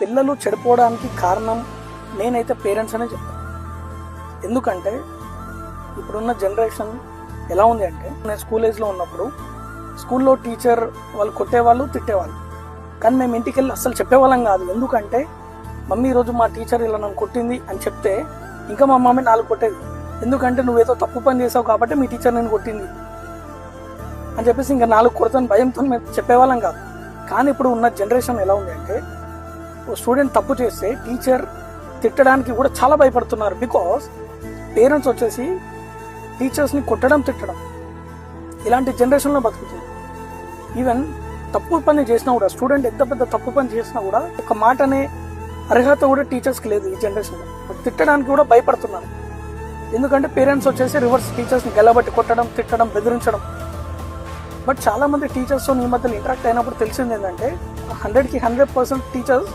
పిల్లలు చెడిపోవడానికి కారణం నేనైతే పేరెంట్స్ అనే చెప్తాను. ఎందుకంటే ఇప్పుడున్న జనరేషన్ ఎలా ఉంది అంటే, నేను స్కూల్ ఏజ్లో ఉన్నప్పుడు స్కూల్లో టీచర్ వాళ్ళు కొట్టేవాళ్ళు, తిట్టేవాళ్ళు, కానీ మేము ఇంటికి వెళ్ళి అస్సలు చెప్పేవాళ్ళం కాదు. ఎందుకంటే మమ్మీ ఈరోజు మా టీచర్ ఇలా నన్ను కొట్టింది అని చెప్తే ఇంకా మా మమ్మీ నాలుగు కొట్టేది. ఎందుకంటే నువ్వేదో తప్పు పని చేసావు కాబట్టి మీ టీచర్ నేను కొట్టింది అని చెప్పేసి ఇంకా నాలుగు కొడతాను భయంతో మేము చెప్పేవాళ్ళం కాదు. కానీ ఇప్పుడు ఉన్న జనరేషన్ ఎలా ఉంది అంటే, స్టూడెంట్ తప్పు చేస్తే టీచర్ తిట్టడానికి కూడా చాలా భయపడుతున్నారు. బికాస్ పేరెంట్స్ వచ్చేసి టీచర్స్ని కొట్టడం, తిట్టడం ఇలాంటి జనరేషన్లో బతుకుతుంది. ఈవెన్ తప్పు పని చేసినా కూడా, స్టూడెంట్ ఎంత పెద్ద తప్పు పని చేసినా కూడా ఒక మాట అనే అర్హత కూడా టీచర్స్కి లేదు ఈ జనరేషన్లో. తిట్టడానికి కూడా భయపడుతున్నారు. ఎందుకంటే పేరెంట్స్ వచ్చేసి రివర్స్ టీచర్స్ని గెలబట్టి కొట్టడం, తిట్టడం, బెదిరించడం. బట్ చాలా మంది టీచర్స్తో ఈ మధ్యలో ఇంటరాక్ట్ అయినప్పుడు తెలిసింది ఏంటంటే 100కి 100% టీచర్స్